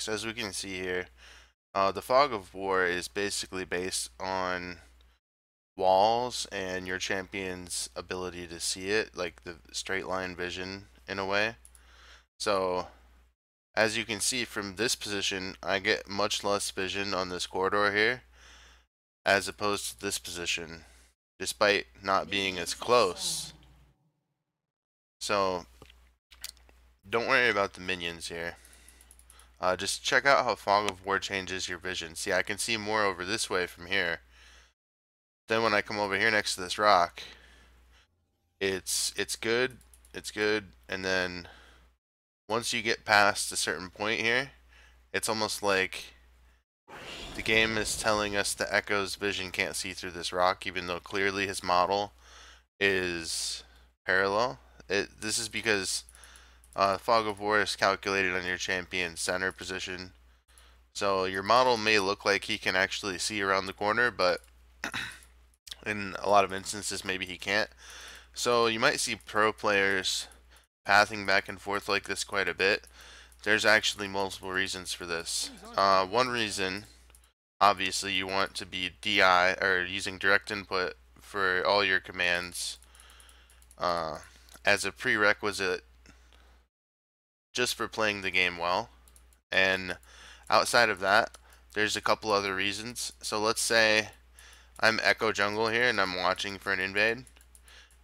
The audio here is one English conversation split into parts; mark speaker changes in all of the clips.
Speaker 1: mechanics. As we can see here, the Fog of War is basically based on walls and your champion's ability to see it, like the straight line vision in a way. So, as you can see from this position, I get much less vision on this corridor here as opposed to this position, despite not being as close. So, don't worry about the minions here. Just check out how Fog of War changes your vision. See, I can see more over this way from here. Then when I come over here next to this rock, it's good, and then once you get past a certain point here, it's almost like the game is telling us that Echo's vision can't see through this rock, even though clearly his model is parallel. This is because Fog of War is calculated on your champion's center position. So your model may look like he can actually see around the corner, but in a lot of instances maybe he can't. So you might see pro players pathing back and forth like this quite a bit. There's actually multiple reasons for this. One reason, obviously, you want to be DI or using direct input for all your commands as a prerequisite just for playing the game well. And outside of that, there's a couple other reasons. So let's say I'm Echo Jungle here and I'm watching for an invade.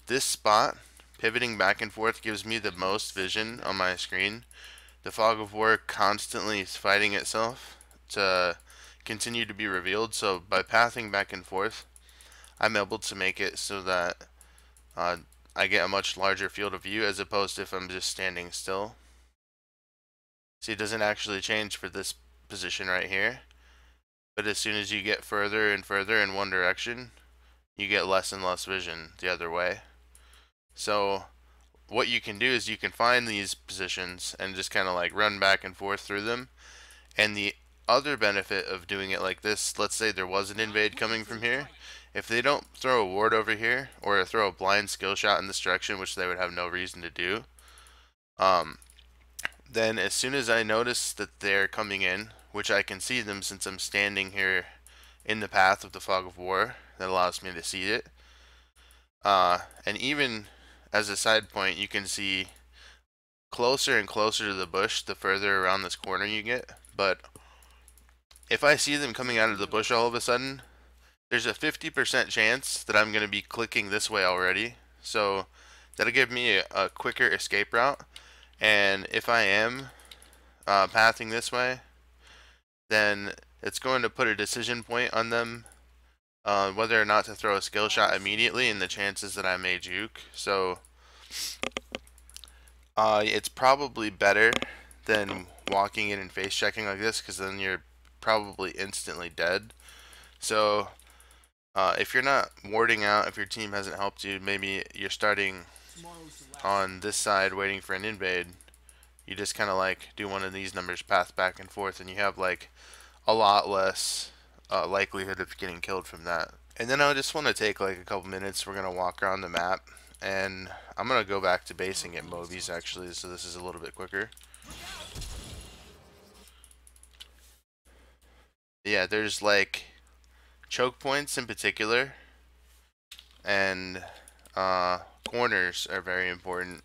Speaker 1: This spot, pivoting back and forth, gives me the most vision on my screen. The Fog of War constantly is fighting itself to continue to be revealed, so by pathing back and forth, I'm able to make it so that I get a much larger field of view as opposed to if I'm just standing still. See, it doesn't actually change for this position right here, but as soon as you get further and further in one direction, you get less and less vision the other way. So what you can do is you can find these positions and just kind of like run back and forth through them. And the other benefit of doing it like this, let's say there was an invade coming from here, if they don't throw a ward over here or throw a blind skill shot in this direction, which they would have no reason to do, then as soon as I notice that they're coming in, which I can see them since I'm standing here in the path of the Fog of War, that allows me to see it. And even as a side point, you can see closer and closer to the bush the further around this corner you get. But if I see them coming out of the bush all of a sudden, there's a 50% chance that I'm going to be clicking this way already. So that'll give me a quicker escape route. And if I am pathing this way, then it's going to put a decision point on them whether or not to throw a skill shot immediately and the chances that I may juke. So it's probably better than walking in and face checking like this, because then you're probably instantly dead. So if you're not warding out, if your team hasn't helped you, maybe you're starting on this side waiting for an invade, you just kind of like do one of these numbers, path back and forth, and you have like a lot less likelihood of getting killed from that. And then I just want to take like a couple minutes. We're going to walk around the map, and I'm going to go back to basing at Mobies actually, so this is a little bit quicker. Yeah, there's like choke points in particular, and corners are very important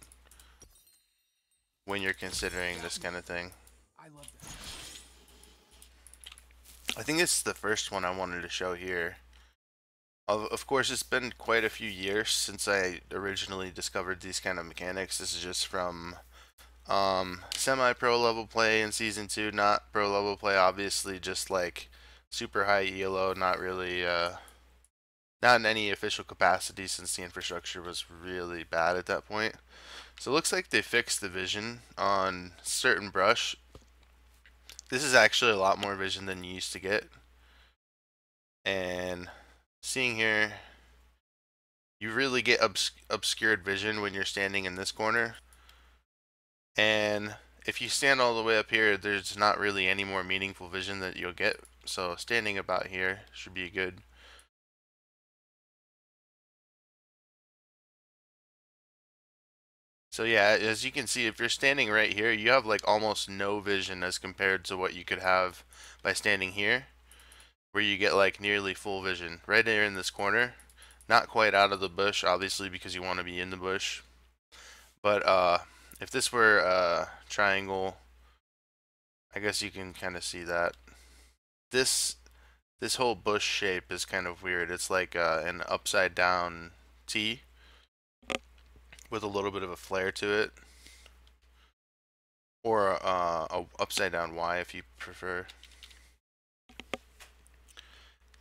Speaker 1: when you're considering this kind of thing. I think this is the first one I wanted to show here. Of course, it's been quite a few years since I originally discovered these kind of mechanics. This is just from semi-pro level play in Season 2, not pro level play, obviously, just like super high ELO, not really, not in any official capacity since the infrastructure was really bad at that point. So it looks like they fixed the vision on certain brush. This is actually a lot more vision than you used to get. And seeing here, you really get obscured vision when you're standing in this corner. And if you stand all the way up here, there's not really any more meaningful vision that you'll get. So standing about here should be good. So yeah, as you can see, if you're standing right here, you have like almost no vision as compared to what you could have by standing here, where you get like nearly full vision. Right there in this corner, not quite out of the bush, obviously, because you want to be in the bush. But if this were a triangle, I guess you can kind of see that. This this whole bush shape is kind of weird. It's like an upside down T with a little bit of a flare to it, or a upside down Y if you prefer.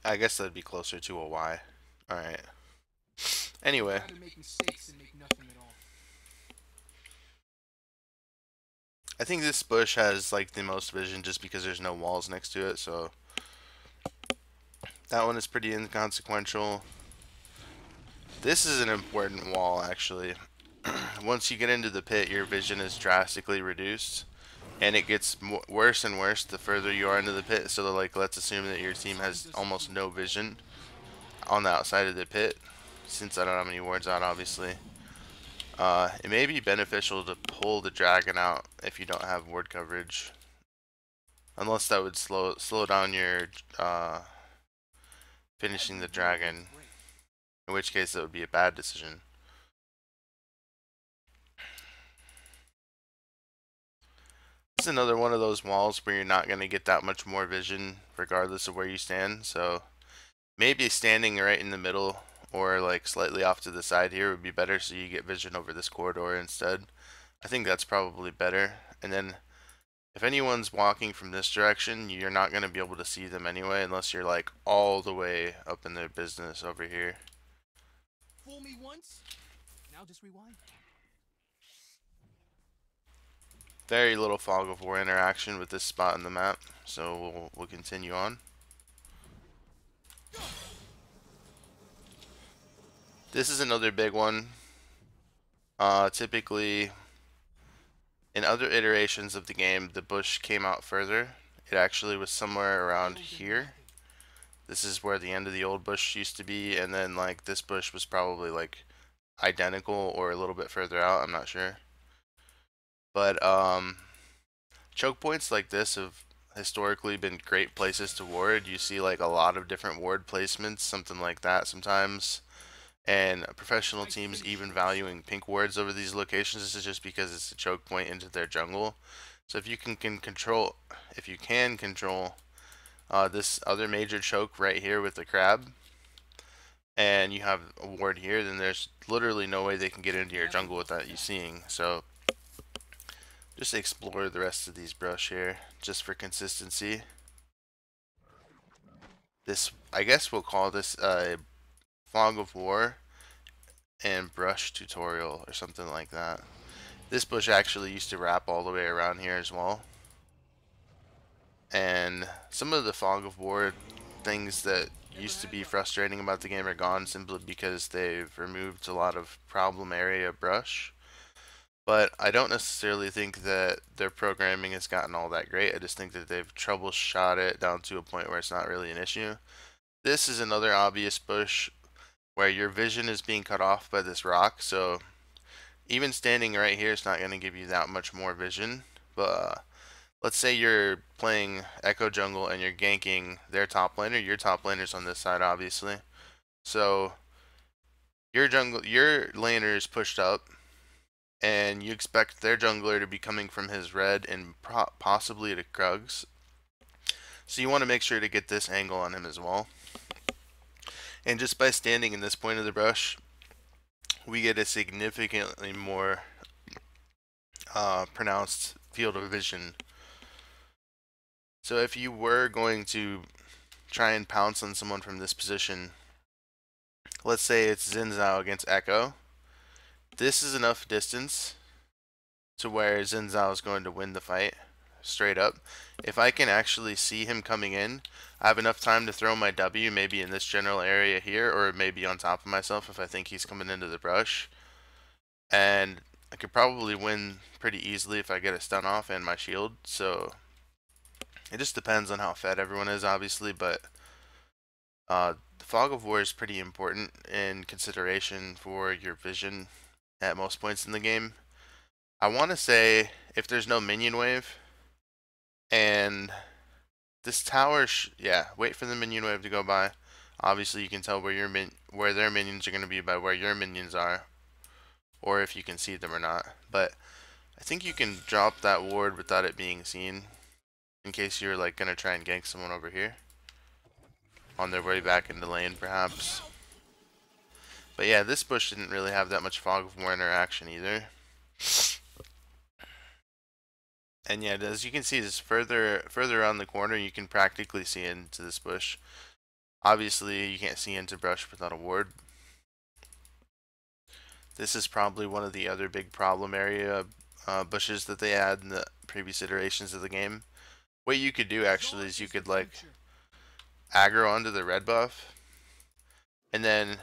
Speaker 1: I guess that'd be closer to a Y. All right. Anyway, I think this bush has like the most vision just because there's no walls next to it, so that one is pretty inconsequential. This is an important wall actually. Once you get into the pit, your vision is drastically reduced, and it gets worse and worse the further you are into the pit. So like, let's assume that your team has almost no vision on the outside of the pit, since I don't have any wards out, obviously. It may be beneficial to pull the dragon out if you don't have ward coverage, unless that would slow down your finishing the dragon, in which case that would be a bad decision. This is another one of those walls where you're not going to get that much more vision regardless of where you stand, so maybe standing right in the middle or like slightly off to the side here would be better, so you get vision over this corridor instead. I think that's probably better. And then if anyone's walking from this direction, you're not going to be able to see them anyway unless you're like all the way up in their business over here.
Speaker 2: Fool me once, now just rewind.
Speaker 1: Very little fog of war interaction with this spot in the map, so we'll continue on. This is another big one. Typically, in other iterations of the game, the bush came out further. It actually was somewhere around here. This is where the end of the old bush used to be, and then like this bush was probably like identical or a little bit further out, I'm not sure. But choke points like this have historically been great places to ward. You see like a lot of different ward placements, something like that sometimes. And professional teams even valuing pink wards over these locations. This is just because it's a choke point into their jungle. So if you can control this other major choke right here with the crab, and you have a ward here, then there's literally no way they can get into your jungle without you seeing. So just explore the rest of these brush here, just for consistency. This, I guess we'll call this a fog of war and brush tutorial or something like that. This bush actually used to wrap all the way around here as well. And some of the fog of war things that used to be frustrating about the game are gone simply because they've removed a lot of problem area brush. But I don't necessarily think that their programming has gotten all that great. I just think that they've troubleshot it down to a point where it's not really an issue. This is another obvious bush where your vision is being cut off by this rock, so even standing right here is not going to give you that much more vision. But let's say you're playing Echo Jungle and you're ganking their top laner. Your top laner's on this side, obviously. So your laner is pushed up, and you expect their jungler to be coming from his red and possibly to Krug's. So you want to make sure to get this angle on him as well. And just by standing in this point of the brush, we get a significantly more pronounced field of vision. So if you were going to try and pounce on someone from this position, let's say it's Xin Zhao against Echo, this is enough distance to where Xin Zhao is going to win the fight straight up. If I can actually see him coming in, I have enough time to throw my W maybe in this general area here, or maybe on top of myself if I think he's coming into the brush. And I could probably win pretty easily if I get a stun off and my shield. So it just depends on how fed everyone is, obviously, but the fog of war is pretty important in consideration for your vision at most points in the game. I want to say if there's no minion wave and this tower, yeah, wait for the minion wave to go by. Obviously, you can tell where where their minions are going to be by where your minions are, or if you can see them or not. But I think you can drop that ward without it being seen, in case you're like going to try and gank someone over here on their way back into lane, perhaps. But yeah, this bush didn't really have that much fog of war interaction either. And yeah, as you can see, just further around the corner, you can practically see into this bush. Obviously, you can't see into brush without a ward. This is probably one of the other big problem area bushes that they had in the previous iterations of the game. What you could do actually is you could like aggro onto the red buff, and then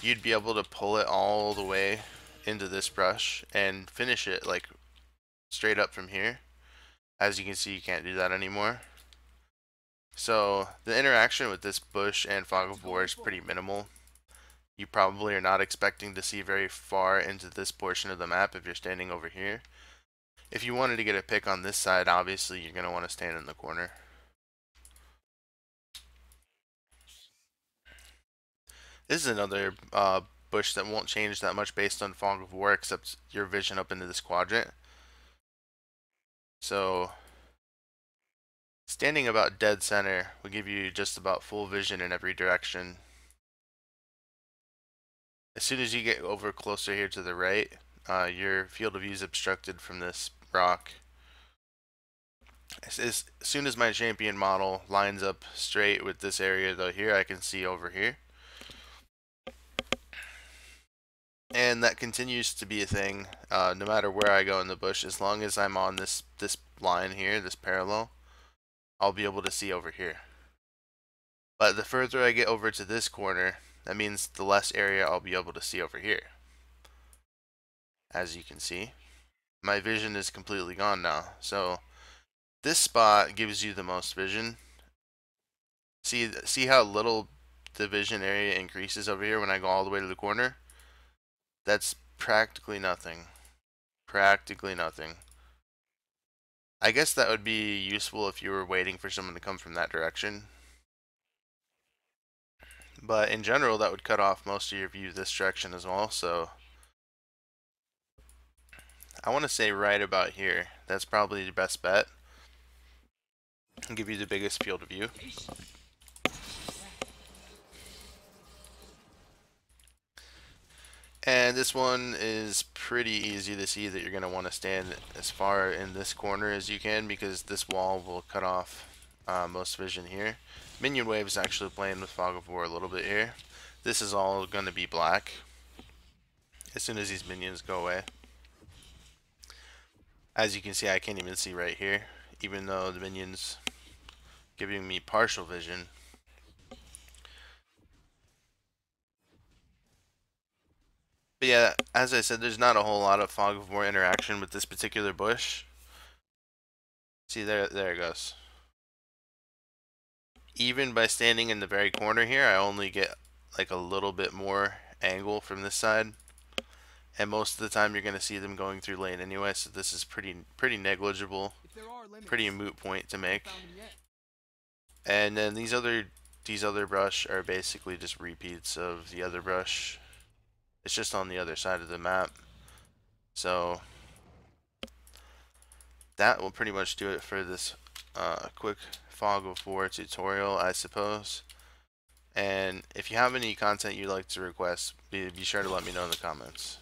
Speaker 1: you'd be able to pull it all the way into this brush and finish it like straight up from here. As you can see, you can't do that anymore. So the interaction with this bush and fog of war is pretty minimal. You probably are not expecting to see very far into this portion of the map if you're standing over here. If you wanted to get a pick on this side, obviously you're going to want to stand in the corner. This is another bush that won't change that much based on fog of war, except your vision up into this quadrant. So standing about dead center will give you just about full vision in every direction. As soon as you get over closer here to the right, your field of view is obstructed from this rock. As soon as my champion model lines up straight with this area though here, I can see over here. And that continues to be a thing no matter where I go in the bush. As long as I'm on this line here, this parallel, I'll be able to see over here. But the further I get over to this corner, that means the less area I'll be able to see over here. As you can see, my vision is completely gone now. So this spot gives you the most vision. See how little the vision area increases over here when I go all the way to the corner? That's practically nothing. Practically nothing. I guess that would be useful if you were waiting for someone to come from that direction. But in general, that would cut off most of your view this direction as well, so I want to say right about here. That's probably the best bet. And give you the biggest field of view. And this one is pretty easy to see that you're going to want to stand as far in this corner as you can, because this wall will cut off most vision here. Minion Wave is actually playing with Fog of War a little bit here. This is all going to be black as soon as these minions go away. As you can see, I can't even see right here, even though the minions giving me partial vision. But yeah, as I said, there's not a whole lot of Fog of War interaction with this particular bush. See, there it goes. Even by standing in the very corner here, I only get like a little bit more angle from this side. And most of the time you're going to see them going through lane anyway, so this is pretty negligible, pretty a moot point to make. And then these other brush are basically just repeats of the other brush. It's just on the other side of the map. So that will pretty much do it for this quick Fog of War tutorial, I suppose. And if you have any content you'd like to request, be sure to let me know in the comments.